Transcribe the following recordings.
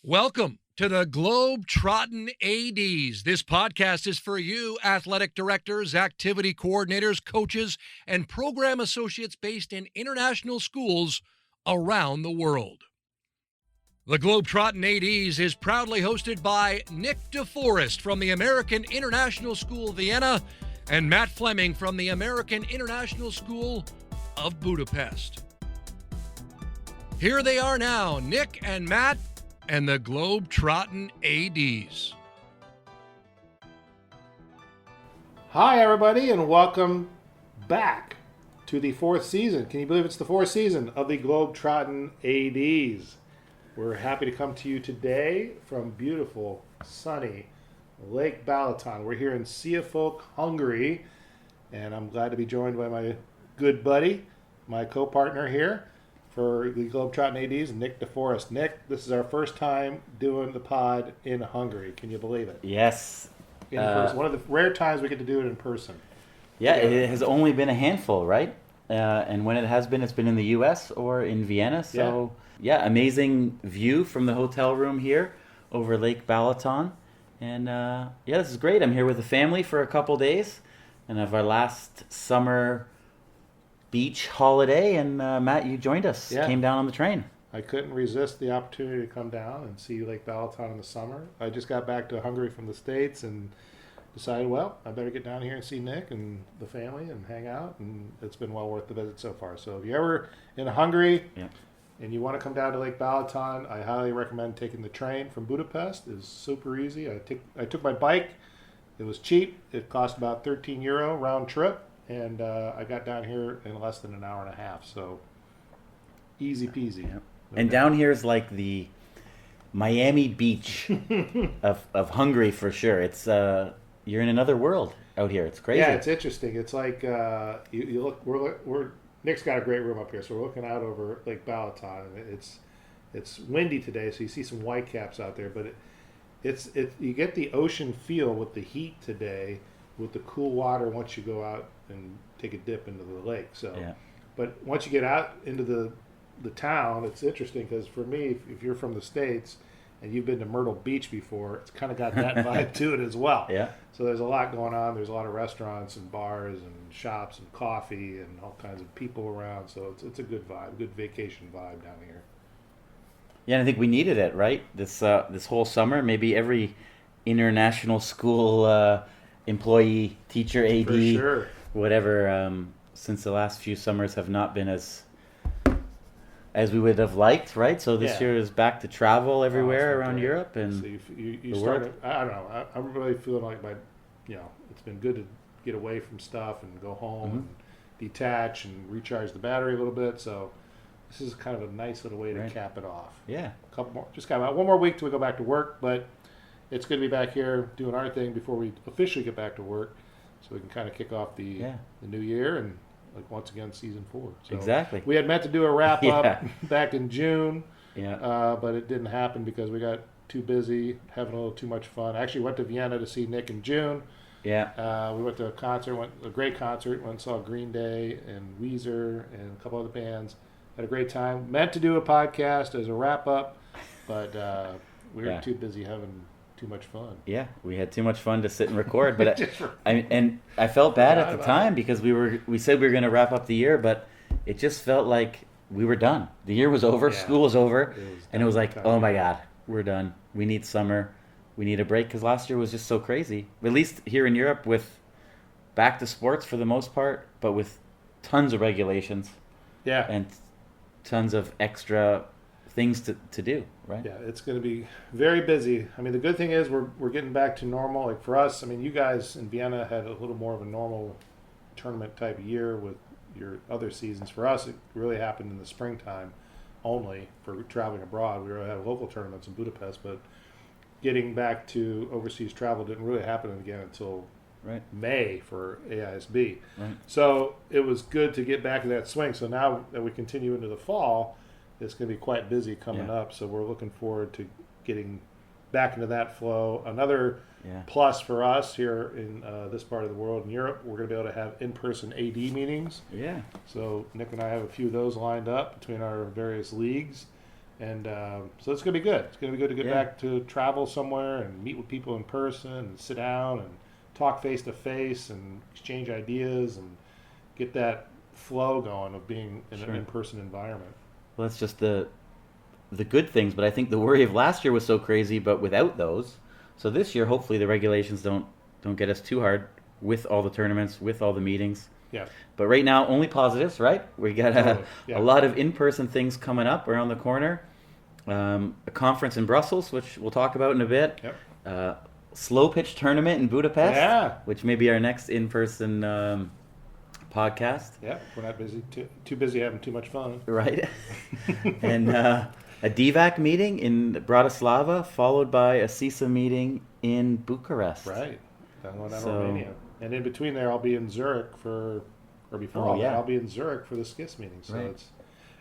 Welcome to the Globetrottin ADs. This podcast is for you, athletic directors, activity coordinators, coaches, and program associates based in international schools around the world. The Globetrottin ADs is proudly hosted by Nick DeForest from the American International School Vienna and Matt Fleming from the American International School of Budapest. Here they are now, Nick and Matt and the Globetrottin ADs. Hi, everybody, and welcome back to the fourth season. Can you believe it's the fourth season of the Globetrottin ADs? We're happy to come to you today from beautiful, sunny Lake Balaton. We're here in Siefok, Hungary, and I'm glad to be joined by my good buddy, my co-partner here for the Globetrottin ADs, Nick DeForest. Nick, this is our first time doing the pod in Hungary. Can you believe it? Yes. In person. One of the rare times we get to do it in person. Yeah, it has only been a handful, right? And when it has been, it's been in the U.S. or in Vienna. So, yeah, amazing view from the hotel room here over Lake Balaton. And, this is great. I'm here with the family for a couple days. And of our last summer beach holiday, and Matt, you joined us. Came down on the train. I couldn't resist the opportunity to come down and see Lake Balaton in the summer. I just got back to Hungary from the States and decided, well, I better get down here and see Nick and the family and hang out, and it's been well worth the visit so far. So if you're ever in Hungary and you want to come down to Lake Balaton, I highly recommend taking the train from Budapest. It's super easy. I took my bike. It was cheap. It cost about €13 round trip. And I got down here in less than an hour and a half, so easy peasy. Yep. And down here is like the Miami Beach of Hungary for sure. It's you're in another world out here. It's crazy. Yeah, it's interesting. It's like you look. We're Nick's got a great room up here, so we're looking out over Lake Balaton. And it's windy today, so you see some whitecaps out there, but you get the ocean feel with the heat today, with the cool water once you go out and take a dip into the lake. So, but once you get out into the town, it's interesting because for me, if you're from the States and you've been to Myrtle Beach before, it's kind of got that vibe to it as well. Yeah. So there's a lot going on. There's a lot of restaurants and bars and shops and coffee and all kinds of people around. So it's a good vibe, good vacation vibe down here. Yeah, and I think we needed it, right? This whole summer, maybe every international school employee, teacher, AD, For sure. whatever, since the last few summers have not been as we would have liked, right? So this year is back to travel everywhere around Europe and so you the start. world. I don't know. I'm really feeling like it's been good to get away from stuff and go home and detach and recharge the battery a little bit. So this is kind of a nice little way to cap it off. Yeah. A couple more, just got about one more week till we go back to work, but it's good to be back here doing our thing before we officially get back to work, so we can kind of kick off the new year and once again season 4. So Exactly. we had meant to do a wrap up back in June, Yeah. but it didn't happen because we got too busy having a little too much fun. I actually went to Vienna to see Nick in June. Yeah. We went to a great concert. Went and saw Green Day and Weezer and a couple other bands. Had a great time. Meant to do a podcast as a wrap up, but we were too busy having too much fun. Yeah, we had too much fun to sit and record, but I felt bad at the time because we said we were going to wrap up the year, but it just felt like we were done. The year was over, school was over, and it was like, oh my God, we're done. We need summer. We need a break because last year was just so crazy. At least here in Europe, with back to sports for the most part, but with tons of regulations. Yeah. And tons of extra things to do, right? Yeah, it's going to be very busy. I mean, the good thing is we're getting back to normal. Like for us, I mean, you guys in Vienna had a little more of a normal tournament type of year with your other seasons. For us, it really happened in the springtime only for traveling abroad. We really have local tournaments in Budapest, but getting back to overseas travel didn't really happen again until May for AISB. Right. So it was good to get back in that swing. So now that we continue into the fall, it's going to be quite busy coming up. So we're looking forward to getting back into that flow. Another plus for us here in this part of the world in Europe, we're going to be able to have in-person AD meetings. Yeah. So Nick and I have a few of those lined up between our various leagues. And so it's going to be good. It's going to be good to get Yeah. back to travel somewhere and meet with people in person and sit down and talk face to face and exchange ideas and get that flow going of being in Sure. an in-person environment. Well, that's just the good things, but I think the worry of last year was so crazy, but without those. So this year, hopefully, the regulations don't get us too hard with all the tournaments, with all the meetings. Yeah. But right now, only positives, right? We got Totally. Yeah. a lot of in-person things coming up around the corner. A conference in Brussels, which we'll talk about in a bit. Yep. Slow pitch tournament in Budapest, Yeah. which may be our next in-person podcast. Yeah. We're not busy. Too busy having too much fun. Right. And a DVAC meeting in Bratislava, followed by a CISA meeting in Bucharest. Right. Down in So- Romania. And in between there, I'll be in Zurich before Oh, all that, yeah. I'll be in Zurich for the SKIS meeting. So Right.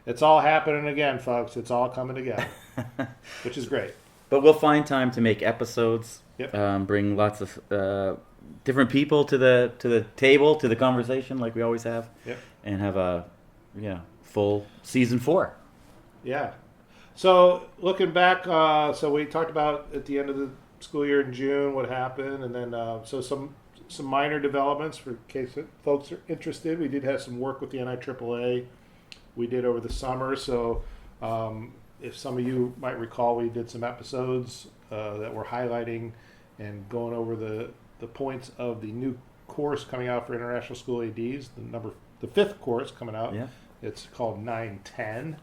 it's all happening again, folks. It's all coming together, which is great. But we'll find time to make episodes. Yep. Bring lots of different people to the table, to the conversation, like we always have. Yep. And have a full season 4. Yeah. So looking back, so we talked about at the end of the school year in June what happened, and then so some minor developments for case that folks are interested. We did have some work with the NIAAA. We did over the summer. So if some of you might recall, we did some episodes that were highlighting and going over the points of the new course coming out for International School ADs. The 5th course coming out. Yeah. It's called 910.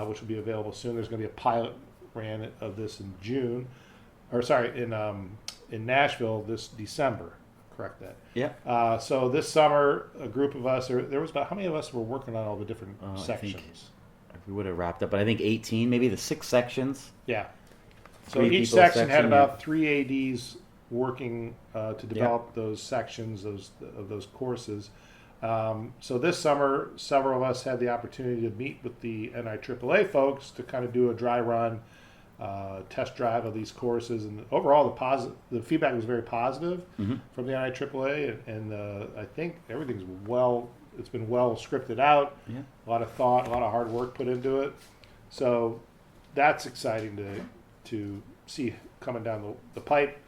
Which will be available soon. There's going to be a pilot ran of this in June, in Nashville this December. Correct that. Yeah. So this summer, a group of us, there was about, how many of us were working on all the different I sections? think we would have wrapped up, but I think 18, maybe the 6 sections. Yeah. So 3 each people section had section, about 3 ADs working to develop those sections of those courses. So this summer, several of us had the opportunity to meet with the NIAAA folks to kind of do a dry run, test drive of these courses, and overall the feedback was very positive from the NIAAA, and I think everything's it's been well scripted out, a lot of thought, a lot of hard work put into it. So that's exciting to see coming down the pipe,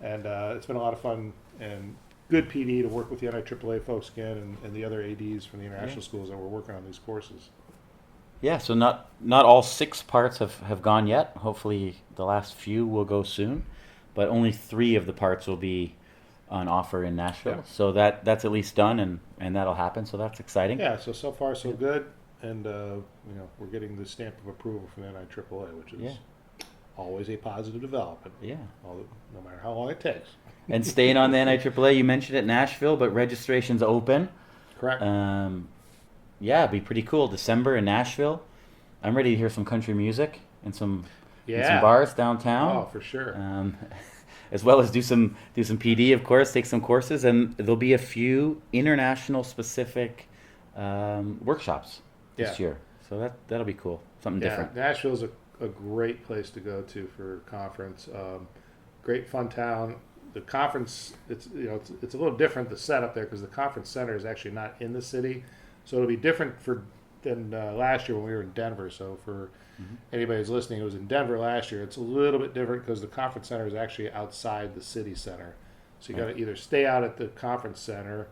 and it's been a lot of fun and good PD to work with the NIAAA folks again and the other ADs from the international schools that were working on these courses. Yeah, so not all 6 parts have gone yet. Hopefully the last few will go soon, but only 3 of the parts will be on offer in Nashville. Yeah. So that's at least done, and that'll happen. So that's exciting. Yeah, so far so good, and we're getting the stamp of approval from the NIAAA, which is always a positive development. Yeah. No matter how long it takes. And staying on the NIAAA, you mentioned it, Nashville, but registration's open. Correct. It'd be pretty cool. December in Nashville. I'm ready to hear some country music and some bars downtown. Oh, for sure. As well as do some PD, of course, take some courses, and there'll be a few international specific workshops this year. So that'll be cool. Something different. Nashville's a great place to go to for conference. Great fun town. The conference, it's a little different, the setup there, because the conference center is actually not in the city, so it'll be different than last year when we were in Denver. So for anybody who's listening who was in Denver last year, it's a little bit different because the conference center is actually outside the city center. So you got to either stay out at the conference center,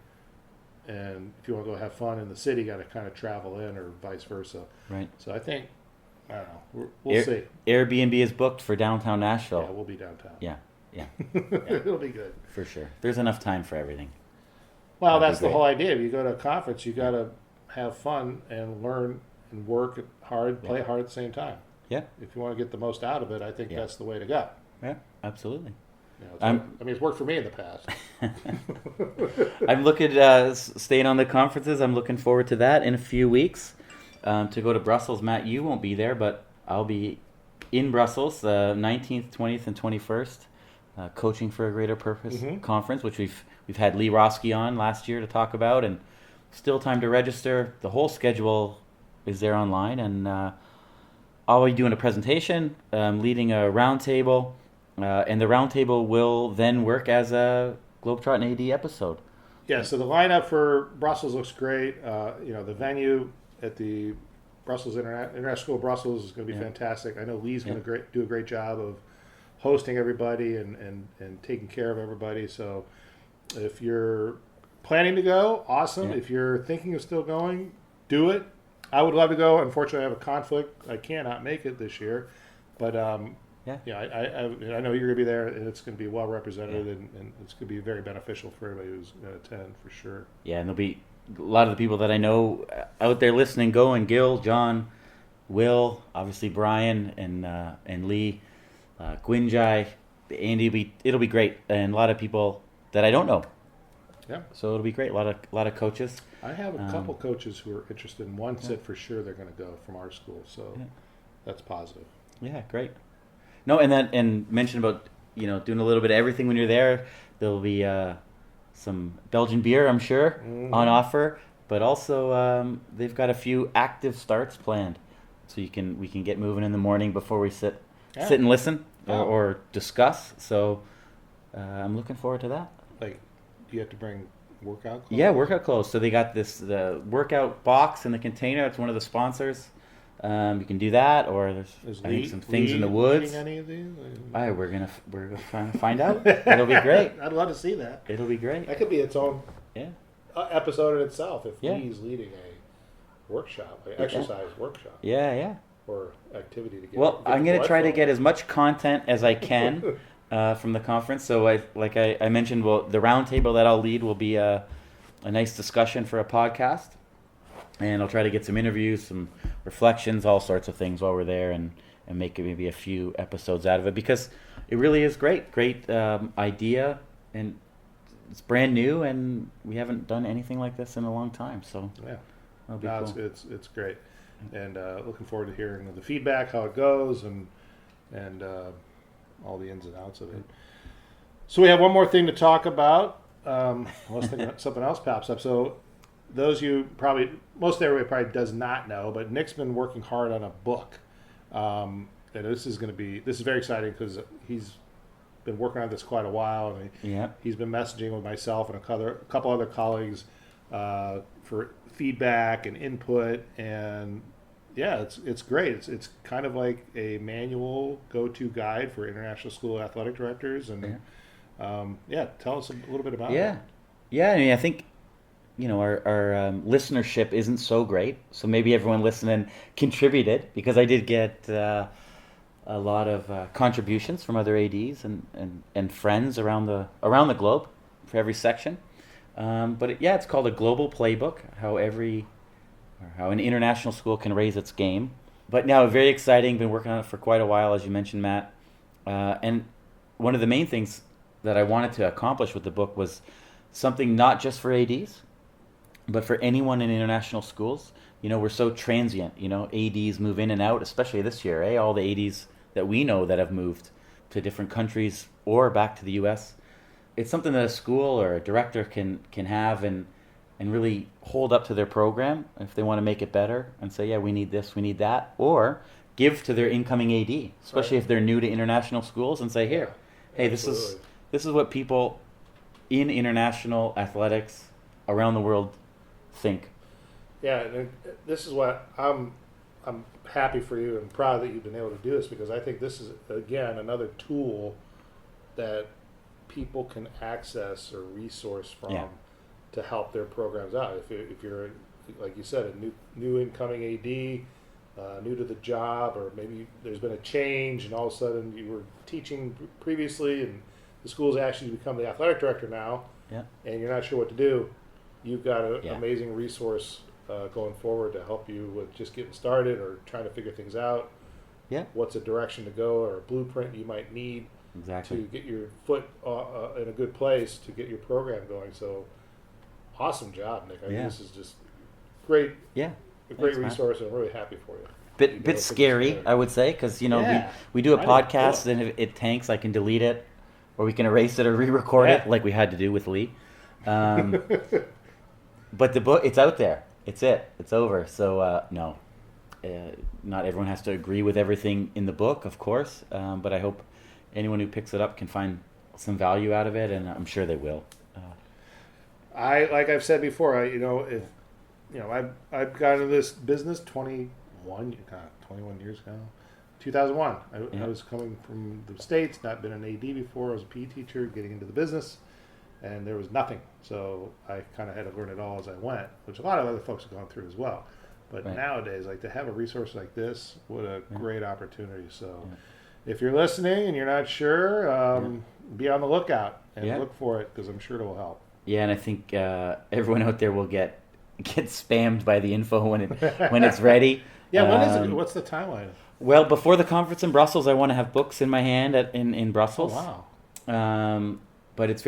and if you want to go have fun in the city, you got to kind of travel in, or vice versa. Right. So I think, I don't know, we'll see. Airbnb is booked for downtown Nashville. Yeah, we'll be downtown. Yeah. It'll be good. For sure. There's enough time for everything. Well, That'd that's be the great. whole idea. If you go to a conference, you got to have fun and learn and work hard, play hard at the same time. Yeah. If you want to get the most out of it, I think Yeah. that's the way to go. Yeah, absolutely. It's worked for me in the past. I'm looking staying on the conferences. I'm looking forward to that in a few weeks to go to Brussels. Matt, you won't be there, but I'll be in Brussels 19th, 20th, and 21st. Coaching for a Greater Purpose conference, which we've had Lee Roski on last year to talk about, and still time to register. The whole schedule is there online, and I'll be doing a presentation, leading a roundtable, and the roundtable will then work as a Globetrottin AD episode. Yeah, so the lineup for Brussels looks great. The venue at the Brussels International School of Brussels is going to be fantastic. I know Lee's going to do a great job of hosting everybody and taking care of everybody. So if you're planning to go, awesome. If you're thinking of still going, do it. I would love to go. Unfortunately, I have a conflict. I cannot make it this year. But I know you're going to be there, and it's going to be well represented, and it's going to be very beneficial for everybody who's going to attend for sure. Yeah, and there'll be a lot of the people that I know out there listening going. Gil, John, Will, obviously Brian, and Lee, Gwinjai, Andy. It'll be great, and a lot of people that I don't know. Yeah. So it'll be great. A lot of coaches. I have a couple coaches who are interested, and one said for sure they're going to go from our school. So that's positive. Yeah, great. No, and mention about doing a little bit of everything when you're there. There'll be some Belgian beer, I'm sure, on offer, but also they've got a few active starts planned, so we can get moving in the morning before we sit and listen or discuss. So I'm looking forward to that. Like, do you have to bring workout clothes? Yeah, workout clothes. So they got the workout box in the container. It's one of the sponsors. You can do that, or there's I think some things in the woods. Any of these? We're gonna find out. It'll be great. I'd love to see that. It'll be great. That could be its own episode in itself if Lee's leading a workshop, an exercise workshop. Yeah. Or activity to get. Well, I'm gonna try to get as much content as I can from the conference. So I mentioned, the roundtable that I'll lead will be a nice discussion for a podcast. And I'll try to get some interviews, some reflections, all sorts of things while we're there, and make maybe a few episodes out of it, because it really is great idea, and it's brand new, and we haven't done anything like this in a long time. So that'll be cool. It's great, and looking forward to hearing the feedback, how it goes, and all the ins and outs of it. So we have one more thing to talk about. Unless something else pops up. So. Most everybody probably does not know, but Nick's been working hard on a book. And this is very exciting because he's been working on this quite a while. And he's been messaging with myself and a couple other colleagues for feedback and input. And it's great. It's kind of like a manual go-to guide for international school athletic directors. And tell us a little bit about it. Yeah, I mean, I think our listenership isn't so great, so maybe everyone listening contributed, because I did get a lot of contributions from other ADs and friends around the globe for every section. But it's called a Global Playbook: how an international school can raise its game. But now, very exciting. Been working on it for quite a while, as you mentioned, Matt. And one of the main things that I wanted to accomplish with the book was something not just for ADs, but for anyone in international schools. We're so transient. ADs move in and out, especially this year. All the ADs that we know that have moved to different countries or back to the U.S. It's something that a school or a director can have and really hold up to their program if they want to make it better and say, we need this, we need that, or give to their incoming AD, especially if they're new to international schools, and say, this is what people in international athletics around the world think. Yeah, and this is what I'm happy for you and proud that you've been able to do this, because I think this is, again, another tool that people can access or resource from to help their programs out. If you're, like you said, a new incoming AD, new to the job, or maybe there's been a change and all of a sudden you were teaching previously and the school's actually become the athletic director now, and you're not sure what to do, you've got an amazing resource going forward to help you with just getting started or trying to figure things out. What's a direction to go, or a blueprint you might need to get your foot in a good place to get your program going. So, awesome job, Nick. I think this is just great. A great resource, and I'm really happy for you. Bit scary, I would say, because we do a podcast, and if it tanks, I can delete it, or we can erase it or re-record it, like we had to do with Lee. But the book, it's out there. It's over. So not everyone has to agree with everything in the book, of course. But I hope anyone who picks it up can find some value out of it, and I'm sure they will. Like I've said before, I've got into this business 21 21 years ago. 2001. I was coming from the States, not been an AD before. I was a PE teacher, getting into the business, and there was nothing. So I kind of had to learn it all as I went, which a lot of other folks have gone through as well. But nowadays, like to have a resource like this, what a great opportunity. So if you're listening and you're not sure, be on the lookout and look for it, because I'm sure it will help. Yeah, and I think everyone out there will get spammed by the info when it's ready. Yeah, when is it? What's the timeline? Well, before the conference in Brussels, I want to have books in my hand in Brussels. Oh, wow. But it's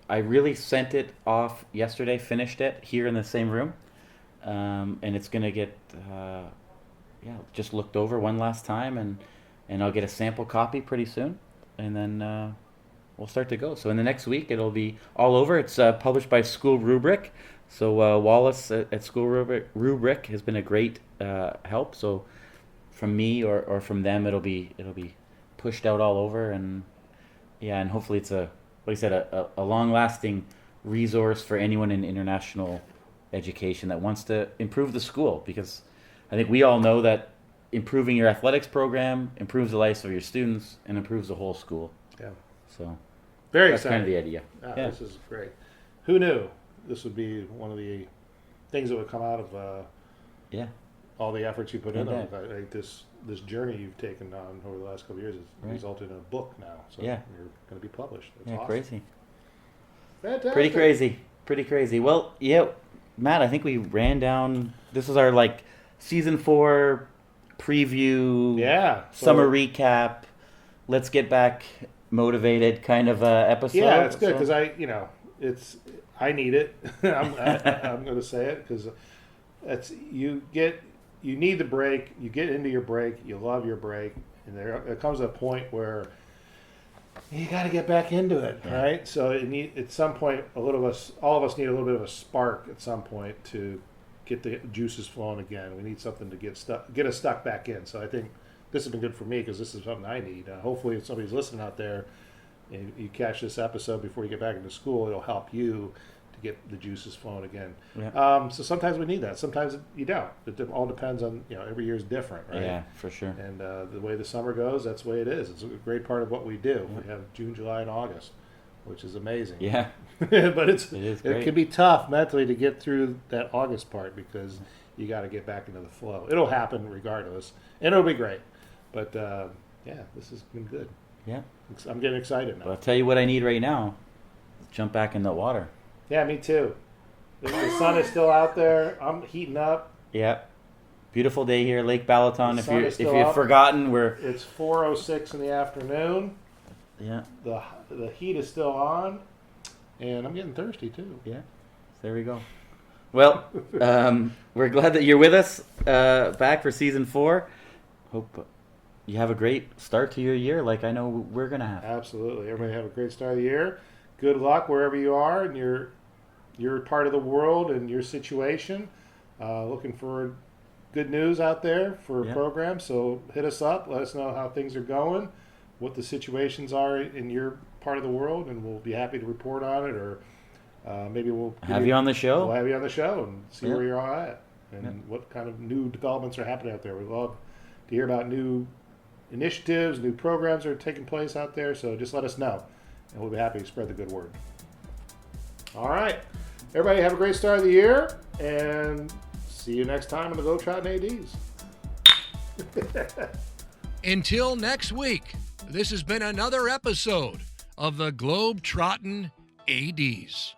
I really sent it off yesterday, finished it here in the same room. And it's going to get just looked over one last time, and I'll get a sample copy pretty soon, and then we'll start to go. So in the next week, it'll be all over. It's published by School Rubric. So Wallace at School Rubric has been a great help. So from me or from them, it'll be pushed out all over, and hopefully it's a long-lasting resource for anyone in international education that wants to improve the school, because I think we all know that improving your athletics program improves the lives of your students and improves the whole school. Yeah. So very that's exciting. Kind of the idea. This is great. Who knew this would be one of the things that would come out of all the efforts you put in. Like this journey you've taken on over the last couple of years has resulted in a book now. So you're going to be published. That's awesome. Crazy. Fantastic. Pretty crazy. Well, Matt, I think we ran down. This is our season 4 preview. Yeah. Summer recap. Let's get back motivated kind of episode. Yeah, it's good because I need it. I'm going to say it because you need the break. You get into your break. You love your break, and there comes a point where you got to get back into it, right? So at some point, all of us need a little bit of a spark at some point to get the juices flowing again. We need something to get us stuck back in. So I think this has been good for me because this is something I need. Hopefully, if somebody's listening out there, and you catch this episode before you get back into school, it'll help you to get the juices flowing again. Yeah. So sometimes we need that. Sometimes you don't. It all depends on, every year is different, right? Yeah, for sure. And the way the summer goes, that's the way it is. It's a great part of what we do. Yeah. We have June, July, and August, which is amazing. Yeah. But it can be tough mentally to get through that August part because you got to get back into the flow. It'll happen regardless, and it'll be great. But, this has been good. Yeah. I'm getting excited now. Well, I'll tell you what I need right now. Jump back in the water. Yeah, me too. The sun is still out there. I'm heating up. Yeah. Beautiful day here, Lake Balaton. If you've forgotten, it's 4:06 in the afternoon. Yeah. The heat is still on, and I'm getting thirsty too. Yeah. There we go. Well, we're glad that you're with us back for season 4. Hope you have a great start to your year, like I know we're gonna have. Absolutely. Everybody have a great start of the year. Good luck wherever you are and your part of the world and your situation. Looking for good news out there for programs. So hit us up. Let us know how things are going, what the situations are in your part of the world, and we'll be happy to report on it. Or maybe we'll have you on the show. We'll have you on the show and see where you're all at and what kind of new developments are happening out there. We'd love to hear about new initiatives, new programs that are taking place out there. So just let us know, and we'll be happy to spread the good word. All right. Everybody have a great start of the year, and see you next time on the Globetrottin ADs. Until next week, this has been another episode of the Globetrottin ADs.